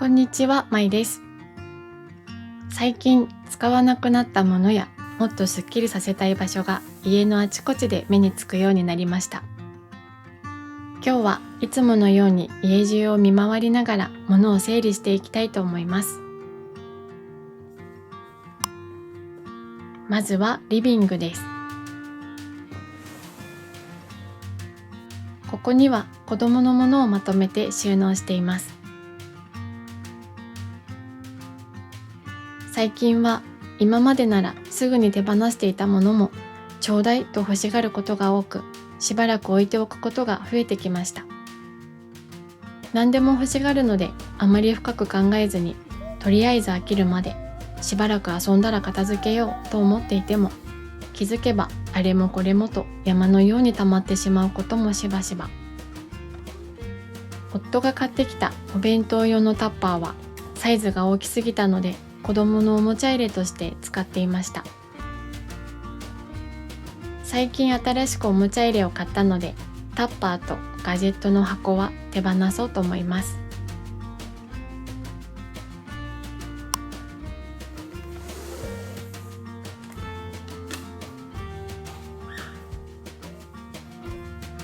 こんにちは、まいです。最近使わなくなったものやもっとすっきりさせたい場所が家のあちこちで目につくようになりました。今日はいつものように家中を見回りながら物を整理していきたいと思います。まずはリビングです。ここには子供のものをまとめて収納しています。最近は今までならすぐに手放していたものもちょうだいと欲しがることが多く、しばらく置いておくことが増えてきました。何でも欲しがるのであまり深く考えずに、とりあえず飽きるまでしばらく遊んだら片付けようと思っていても、気づけばあれもこれもと山のように溜まってしまうこともしばしば。夫が買ってきたお弁当用のタッパーはサイズが大きすぎたので子供のおもちゃ入れとして使っていました。最近新しくおもちゃ入れを買ったので、タッパーとガジェットの箱は手放そうと思います。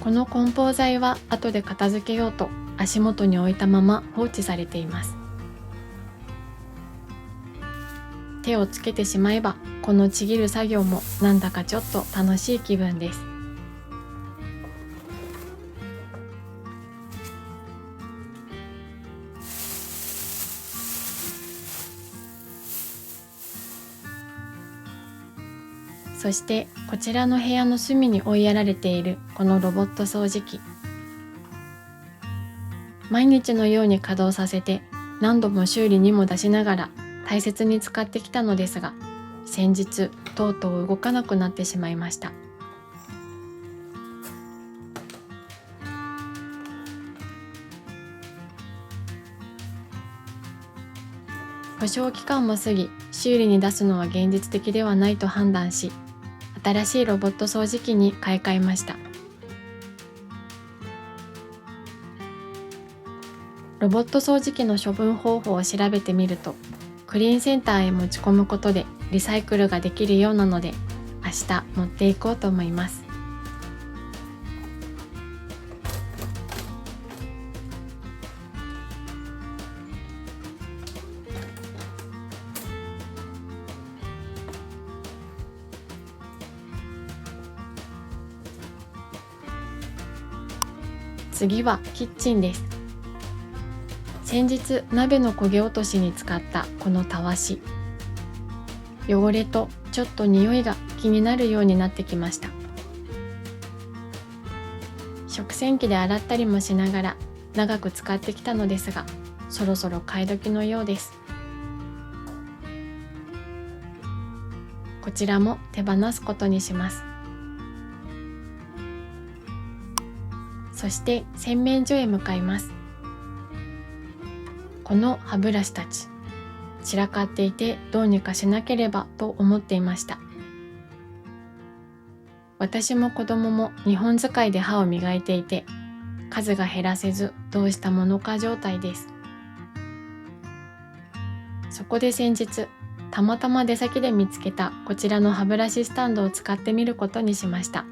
この梱包材は後で片付けようと足元に置いたまま放置されています。手をつけてしまえばこのちぎる作業もなんだかちょっと楽しい気分です。そしてこちらの部屋の隅に追いやられているこのロボット掃除機、毎日のように稼働させて何度も修理にも出しながら大切に使ってきたのですが、先日とうとう動かなくなってしまいました。保証期間も過ぎ、修理に出すのは現実的ではないと判断し、新しいロボット掃除機に買い替えました。ロボット掃除機の処分方法を調べてみると、クリーンセンターへ持ち込むことでリサイクルができるようなので、明日持っていこうと思います。次はキッチンです。先日鍋の焦げ落としに使ったこのたわし、汚れとちょっと匂いが気になるようになってきました。食洗機で洗ったりもしながら長く使ってきたのですが、そろそろ買い時のようです。こちらも手放すことにします。そして洗面所へ向かいます。この歯ブラシたち、散らかっていてどうにかしなければと思っていました。私も子供も2本使いで歯を磨いていて、数が減らせずどうしたものか状態です。そこで先日、たまたま出先で見つけたこちらの歯ブラシスタンドを使ってみることにしました。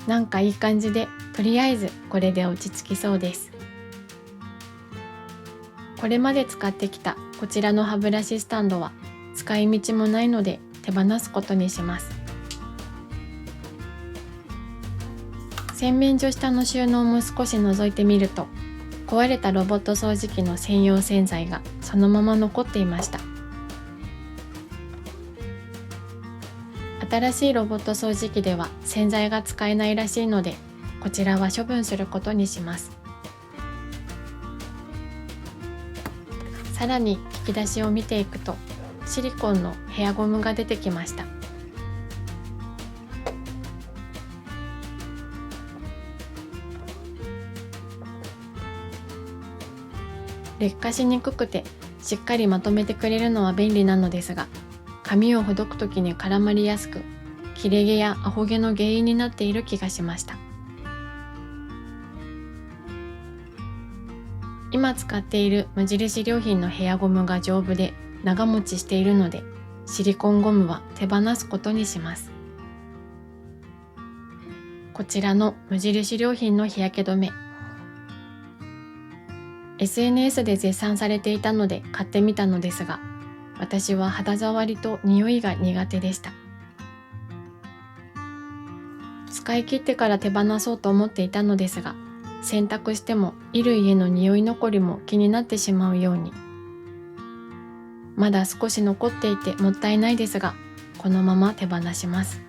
なんかいい感じで、とりあえずこれで落ち着きそうです。これまで使ってきたこちらの歯ブラシスタンドは使い道もないので手放すことにします。洗面所下の収納も少し覗いてみると、壊れたロボット掃除機の専用洗剤がそのまま残っていました。新しいロボット掃除機では洗剤が使えないらしいので、こちらは処分することにします。さらに引き出しを見ていくと、シリコンのヘアゴムが出てきました。劣化しにくくてしっかりまとめてくれるのは便利なのですが、紙をほどくときに絡まりやすく、切れ毛やアホ毛の原因になっている気がしました。今使っている無印良品のヘアゴムが丈夫で長持ちしているので、シリコンゴムは手放すことにします。こちらの無印良品の日焼け止め、SNS で絶賛されていたので買ってみたのですが、私は肌触りと匂いが苦手でした。使い切ってから手放そうと思っていたのですが、洗濯しても衣類への匂い残りも気になってしまうように。まだ少し残っていてもったいないですが、このまま手放します。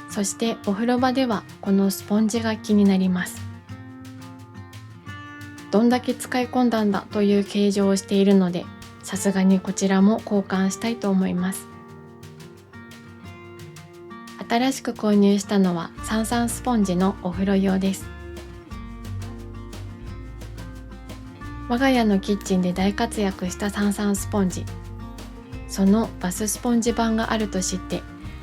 そしてお風呂場ではこのスポンジが気になります。どんだけ使い込んだんだという形状をしているので、さすがにこちらも交換したいと思います。新しく購入したのはサンサンスポンジのお風呂用です。我が家のキッチンで大活躍したサンサンスポンジ。そのバススポンジ版があると知って、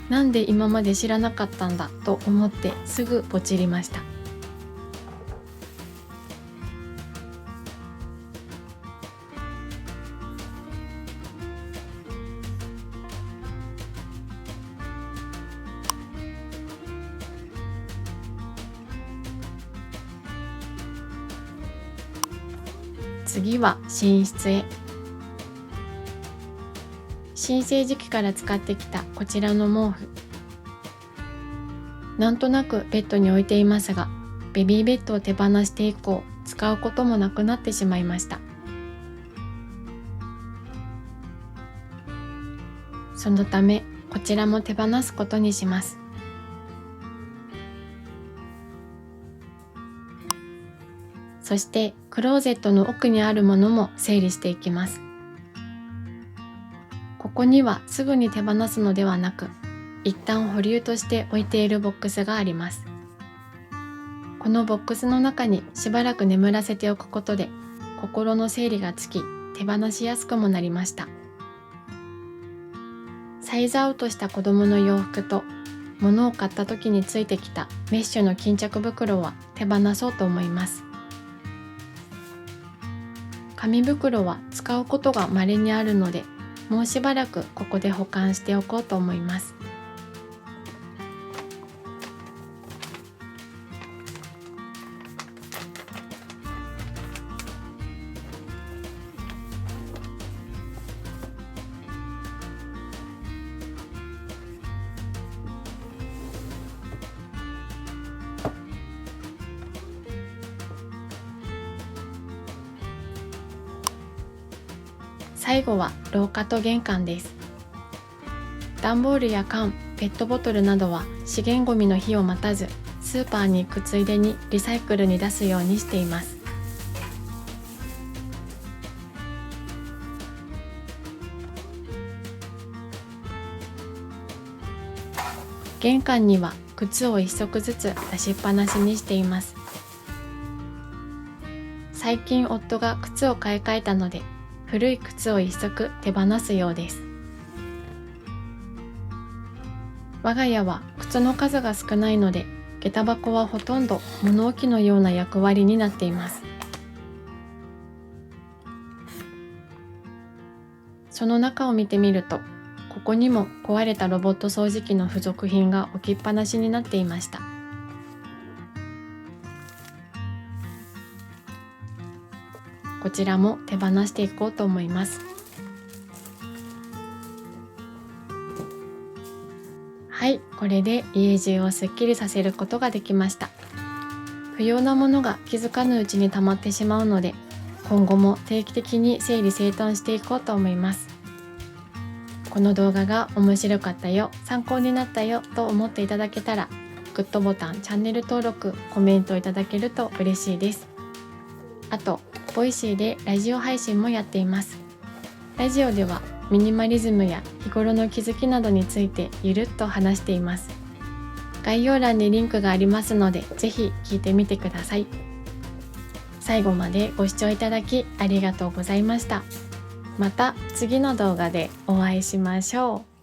なんで今まで知らなかったんだと思ってすぐポチりました。次は寝室へ。新生時期から使ってきたこちらの毛布。なんとなくベッドに置いていますが、ベビーベッドを手放して以降、使うこともなくなってしまいました。そのため、こちらも手放すことにします。そしてクローゼットの奥にあるものも整理していきます。ここにはすぐに手放すのではなく、一旦保留として置いているボックスがあります。このボックスの中にしばらく眠らせておくことで、心の整理がつき、手放しやすくもなりました。サイズアウトした子供の洋服と、物を買った時についてきたメッシュの巾着袋は手放そうと思います。紙袋は使うことが稀にあるので、もうしばらくここで保管しておこうと思います。最後は廊下と玄関です。段ボールや缶、ペットボトルなどは資源ごみの日を待たず、スーパーに行くついでにリサイクルに出すようにしています。玄関には靴を一足ずつ出しっぱなしにしています。最近夫が靴を買い替えたので、古い靴を一足手放すようです。我が家は靴の数が少ないので、下駄箱はほとんど物置のような役割になっています。その中を見てみると、ここにも壊れたロボット掃除機の付属品が置きっぱなしになっていました。こちらも手放していこうと思います。はい、これで家中をすっきりさせることができました。不要なものが気づかぬうちに溜まってしまうので、今後も定期的に整理整頓していこうと思います。この動画が面白かったよ、参考になったよと思っていただけたら、グッドボタン、チャンネル登録、コメントいただけると嬉しいです。あと、ボイシーでラジオ配信もやっています。ラジオではミニマリズムや日頃の気づきなどについてゆるっと話しています。概要欄にリンクがありますので、ぜひ聞いてみてください。最後までご視聴いただきありがとうございました。また次の動画でお会いしましょう。